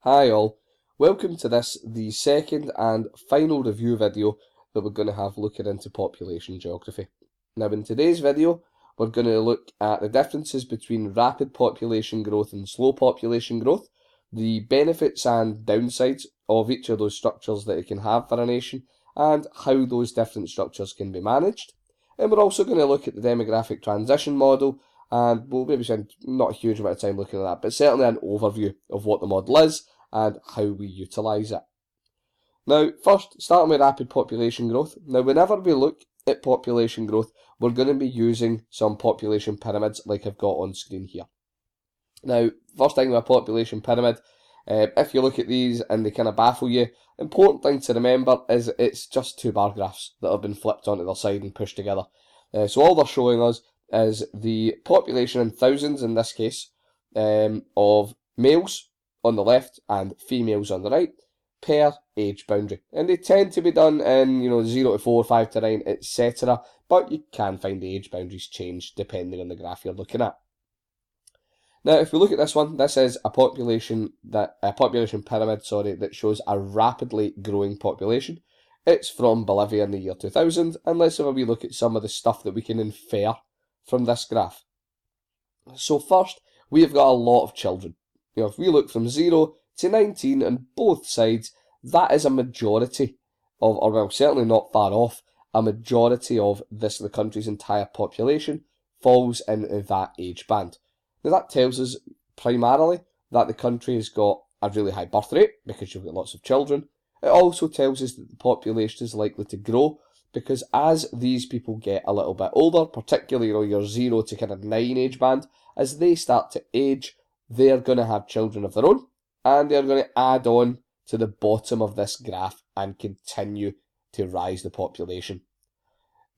Hi all, welcome to this, the second and final review video that we're going to have looking into population geography. Now in today's video, we're going to look at the differences between rapid population growth and slow population growth, the benefits and downsides of each of those structures that it can have for a nation, and how those different structures can be managed. And we're also going to look at the demographic transition model, and we'll maybe spend not a huge amount of time looking at that, but certainly an overview of what the model is and how we utilise it. Now, first, starting with rapid population growth. Now, whenever we look at population growth, we're going to be using some population pyramids like I've got on screen here. Now, first thing with a population pyramid, if you look at these and they kind of baffle you, important thing to remember is it's just two bar graphs that have been flipped onto their side and pushed together. So all they're showing us is the population in thousands, in this case, of males on the left and females on the right per age boundary, and they tend to be done in 0 to 4, 5 to 9, etc. But you can find the age boundaries change depending on the graph you're looking at. Now, if we look at this one, this is a population pyramid, that shows a rapidly growing population. It's from Bolivia in the year 2000, and let's have a wee look at some of the stuff that we can infer from this graph. So first, we have got a lot of children. If we look from 0 to 19 on both sides, that is a majority of, or well, certainly not far off, a majority of the country's entire population falls in that age band. Now that tells us primarily that the country has got a really high birth rate because you've got lots of children. It also tells us that the population is likely to grow because as these people get a little bit older, particularly your 0 to kind of 9 age band, as they start to age, they're going to have children of their own, and they're going to add on to the bottom of this graph and continue to rise the population.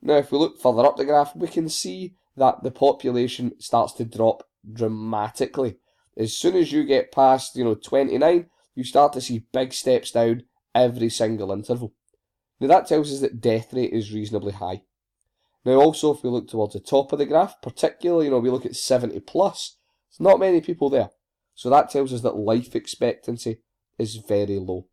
Now, if we look further up the graph, we can see that the population starts to drop dramatically. As soon as you get past, 29, you start to see big steps down every single interval. Now, that tells us that death rate is reasonably high. Now, also, if we look towards the top of the graph, particularly, we look at 70 plus, there's not many people there. So that tells us that life expectancy is very low.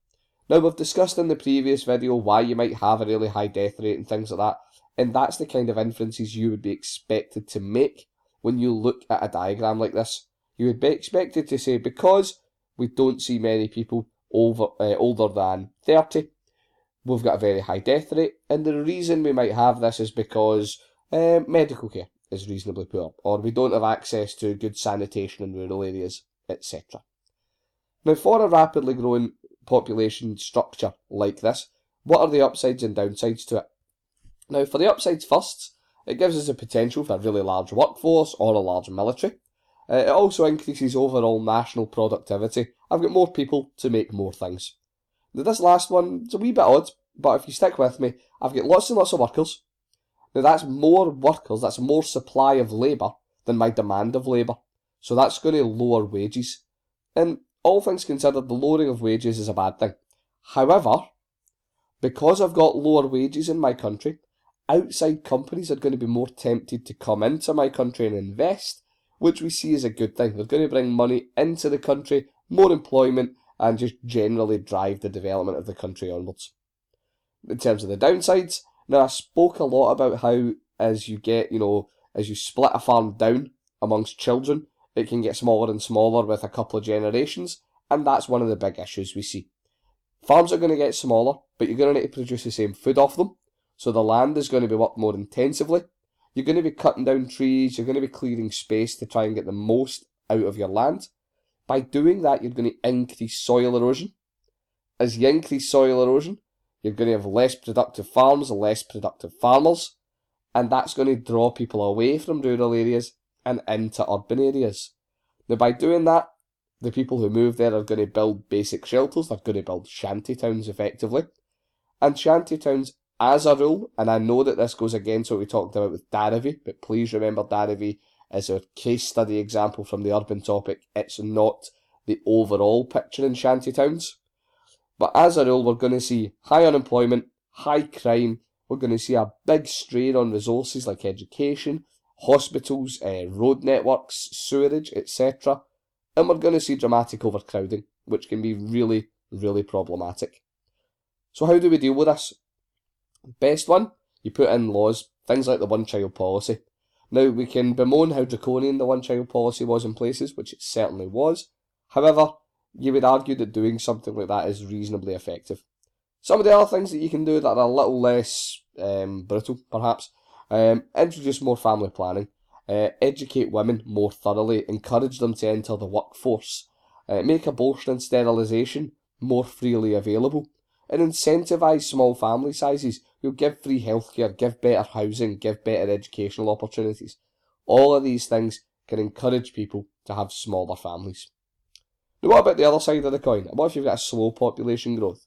Now, we've discussed in the previous video why you might have a really high death rate and things like that, and that's the kind of inferences you would be expected to make when you look at a diagram like this. You would be expected to say, because we don't see many people older than 30, we've got a very high death rate, and the reason we might have this is because medical care is reasonably poor, or we don't have access to good sanitation in rural areas, etc. Now, for a rapidly growing population structure like this, what are the upsides and downsides to it? Now, for the upsides first, it gives us a potential for a really large workforce or a large military. It also increases overall national productivity. I've got more people to make more things. Now, this last one is a wee bit odd, but if you stick with me, I've got lots and lots of workers. Now, that's more workers, that's more supply of labour than my demand of labour. So that's going to lower wages. And all things considered, the lowering of wages is a bad thing. However, because I've got lower wages in my country, outside companies are going to be more tempted to come into my country and invest, which we see as a good thing. They're going to bring money into the country, more employment, and just generally drive the development of the country onwards. In terms of the downsides, now I spoke a lot about how as you get, as you split a farm down amongst children, it can get smaller and smaller with a couple of generations, and that's one of the big issues we see. Farms are going to get smaller, but you're going to need to produce the same food off them, so the land is going to be worked more intensively. You're going to be cutting down trees, you're going to be clearing space to try and get the most out of your land. By doing that, you're going to increase soil erosion. As you increase soil erosion, you're going to have less productive farms, less productive farmers, and that's going to draw people away from rural areas and into urban areas. Now, by doing that, the people who move there are going to build basic shelters, they're going to build shanty towns effectively. And shanty towns, as a rule, and I know that this goes against what we talked about with Daravi, but please remember Daravi is a case study example from the urban topic. It's not the overall picture in shanty towns. But as a rule, we're going to see high unemployment, high crime, we're going to see a big strain on resources like education, hospitals, road networks, sewerage, etc. And we're going to see dramatic overcrowding which can be really, really problematic. So how do we deal with this? Best one, you put in laws, things like the one-child policy. Now, we can bemoan how draconian the one-child policy was in places, which it certainly was. However, you would argue that doing something like that is reasonably effective. Some of the other things that you can do that are a little less brutal, perhaps, introduce more family planning, educate women more thoroughly, encourage them to enter the workforce, make abortion and sterilisation more freely available, and incentivise small family sizes. You'll give free healthcare, give better housing, give better educational opportunities. All of these things can encourage people to have smaller families. Now, what about the other side of the coin? What if you've got a slow population growth?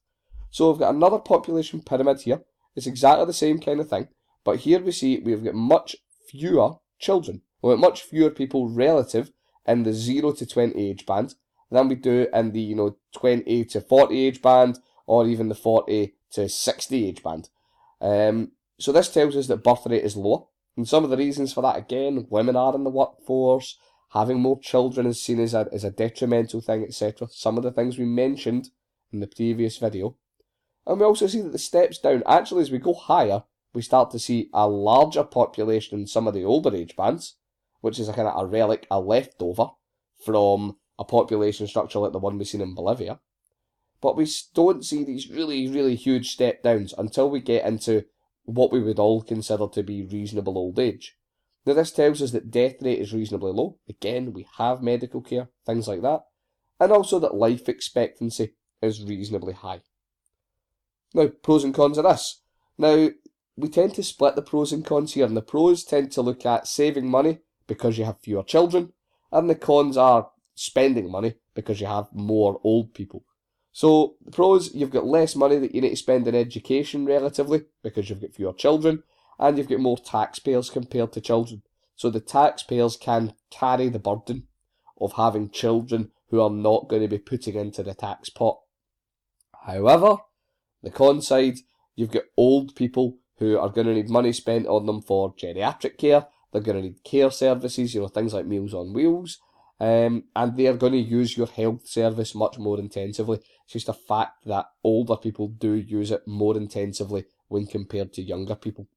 So we've got another population pyramid here. It's exactly the same kind of thing, but here we see we've got much fewer children. We've got much fewer people relative in the 0 to 20 age band than we do in the 20 to 40 age band, or even the 40 to 60 age band. So this tells us that birth rate is lower, and some of the reasons for that, again, women are in the workforce, having more children is seen as a detrimental thing, etc. Some of the things we mentioned in the previous video. And we also see that the steps down, actually as we go higher, we start to see a larger population in some of the older age bands, which is a kind of a relic, a leftover from a population structure like the one we've seen in Bolivia. But we don't see these really, really huge step downs until we get into what we would all consider to be reasonable old age. Now this tells us that death rate is reasonably low. Again, we have medical care, things like that. And also that life expectancy is reasonably high. Now, pros and cons of this. Now, we tend to split the pros and cons here, and the pros tend to look at saving money because you have fewer children, and the cons are spending money because you have more old people. So, the pros, you've got less money that you need to spend in education relatively because you've got fewer children, and you've got more taxpayers compared to children. So the taxpayers can carry the burden of having children who are not going to be putting into the tax pot. However, the con side, you've got old people who are going to need money spent on them for geriatric care. They're going to need care services, things like Meals on Wheels, and they are going to use your health service much more intensively. It's just a fact that older people do use it more intensively when compared to younger people.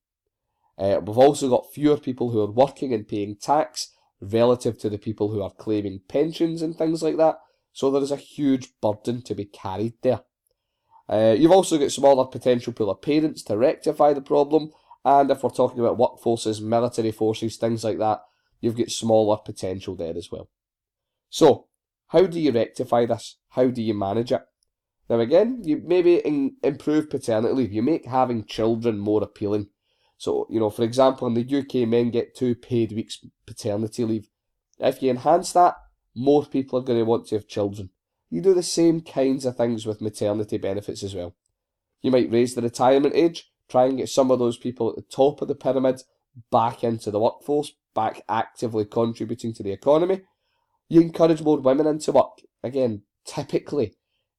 We've also got fewer people who are working and paying tax relative to the people who are claiming pensions and things like that. So there is a huge burden to be carried there. You've also got smaller potential pool of parents to rectify the problem, and if we're talking about workforces, military forces, things like that, you've got smaller potential there as well. So, how do you rectify this? How do you manage it? Now again, you maybe improve paternity leave. You make having children more appealing. So, for example, in the UK, men get 2 paid weeks paternity leave. If you enhance that, more people are going to want to have children. You do the same kinds of things with maternity benefits as well. You might raise the retirement age, try and get some of those people at the top of the pyramid back into the workforce, back actively contributing to the economy. You encourage more women into work. Again, typically,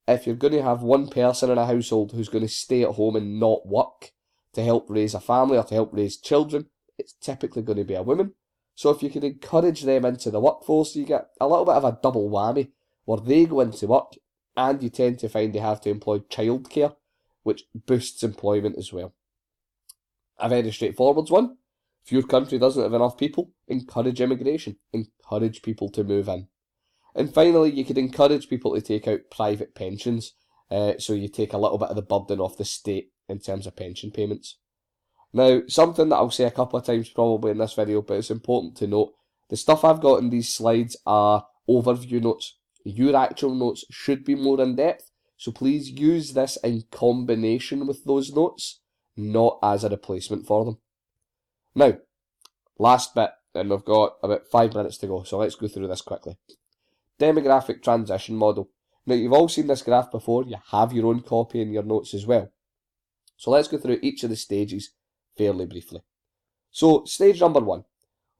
if you're going to have one person in a household who's going to stay at home and not work to help raise a family or to help raise children, it's typically going to be a woman. So if you can encourage them into the workforce, you get a little bit of a double whammy, where they go into work, and you tend to find they have to employ childcare, which boosts employment as well. A very straightforward one. If your country doesn't have enough people, encourage immigration. Encourage people to move in. And finally, you could encourage people to take out private pensions, so you take a little bit of the burden off the state in terms of pension payments. Now, something that I'll say a couple of times probably in this video, but it's important to note, the stuff I've got in these slides are overview notes. Your actual notes should be more in depth, so please use this in combination with those notes, not as a replacement for them. Now, last bit, and we've got about 5 minutes to go, so let's go through this quickly. Demographic transition model. Now, you've all seen this graph before, you have your own copy in your notes as well. So let's go through each of the stages fairly briefly. So, stage number 1,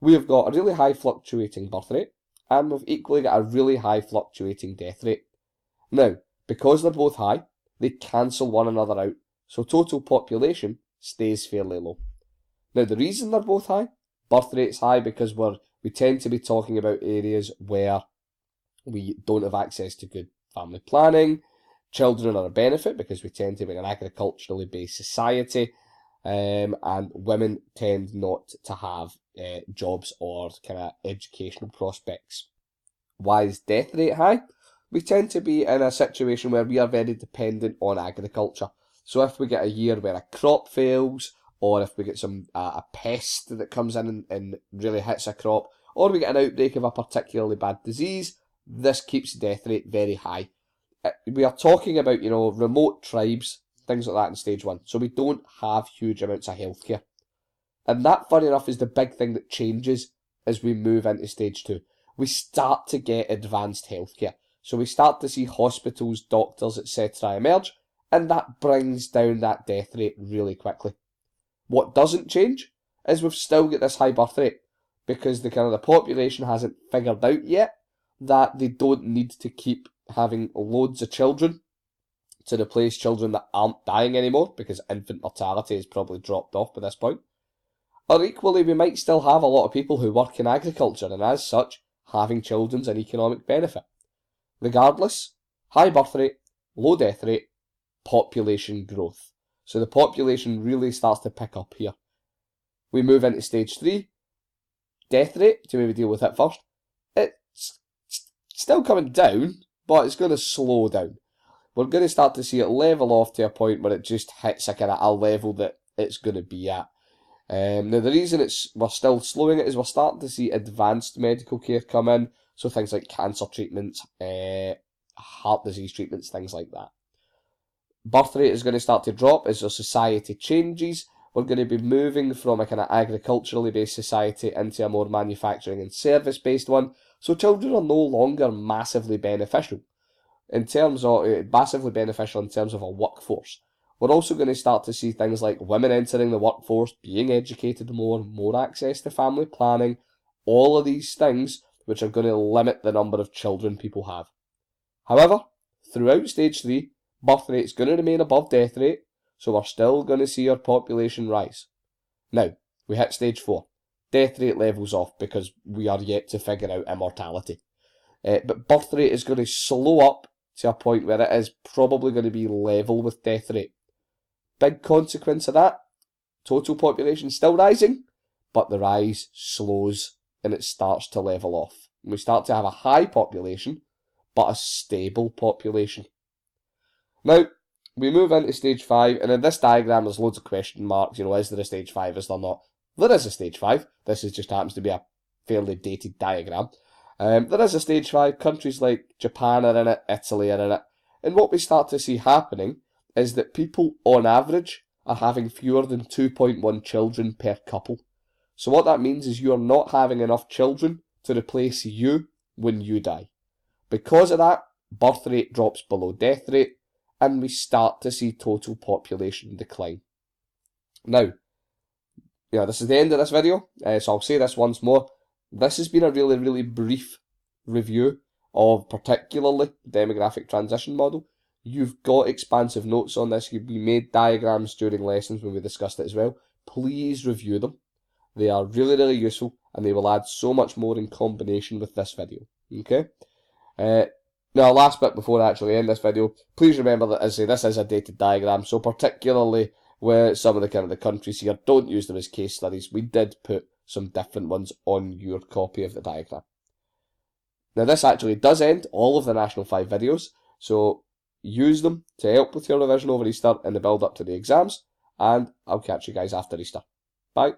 we have got a really high fluctuating birth rate, and we've equally got a really high fluctuating death rate. Now, because they're both high, they cancel one another out, so total population stays fairly low. Now, the reason they're both high, birth rate's high because we tend to be talking about areas where we don't have access to good family planning. Children are a benefit because we tend to be an agriculturally based society, and women tend not to have jobs or kind of educational prospects. Why is death rate high? We tend to be in a situation where we are very dependent on agriculture. So if we get a year where a crop fails, or if we get a pest that comes in and really hits a crop, or we get an outbreak of a particularly bad disease, this keeps death rate very high. We are talking about, remote tribes, things like that in stage 1. So we don't have huge amounts of healthcare. And that, funny enough, is the big thing that changes as we move into stage 2. We start to get advanced healthcare. So we start to see hospitals, doctors, etc. emerge, and that brings down that death rate really quickly. What doesn't change is we've still got this high birth rate, because the population hasn't figured out yet that they don't need to keep having loads of children to replace children that aren't dying anymore, because infant mortality has probably dropped off by this point. Or equally, we might still have a lot of people who work in agriculture, and as such, having children's an economic benefit. Regardless, high birth rate, low death rate, population growth. So the population really starts to pick up here. We move into stage 3. Death rate, to maybe deal with it first. It's still coming down, but it's going to slow down. We're going to start to see it level off to a point where it just hits a level that it's going to be at. Now the reason we're still slowing it is we're starting to see advanced medical care come in, so things like cancer treatments, heart disease treatments, things like that. Birth rate is going to start to drop as our society changes. We're going to be moving from a agriculturally based society into a more manufacturing and service based one, so children are no longer massively beneficial in terms of a workforce. We're also going to start to see things like women entering the workforce, being educated more access to family planning, all of these things which are going to limit the number of children people have. However, throughout stage 3, birth rate is going to remain above death rate, so we're still going to see our population rise. Now, we hit stage 4. Death rate levels off because we are yet to figure out immortality. But birth rate is going to slow up to a point where it is probably going to be level with death rate. Big consequence of that, total population still rising, but the rise slows and it starts to level off. And we start to have a high population, but a stable population. Now, we move into stage 5, and in this diagram there's loads of question marks. Is there a stage 5, is there not? There is a stage 5. This just happens to be a fairly dated diagram. There is a stage 5. Countries like Japan are in it, Italy are in it. And what we start to see happening is that people, on average, are having fewer than 2.1 children per couple. So what that means is you're not having enough children to replace you when you die. Because of that, birth rate drops below death rate, and we start to see total population decline. Now, this is the end of this video, so I'll say this once more. This has been a really, really brief review of particularly the demographic transition model. You've got expansive notes on this. We made diagrams during lessons when we discussed it as well. Please review them. They are really, really useful, and they will add so much more in combination with this video. Okay? Now, last bit before I actually end this video, please remember that, as I say, this is a dated diagram, so particularly where some of the countries here, don't use them as case studies. We did put some different ones on your copy of the diagram. Now, this actually does end all of the National 5 videos, so use them to help with your revision over Easter and the build up to the exams, and I'll catch you guys after Easter. Bye.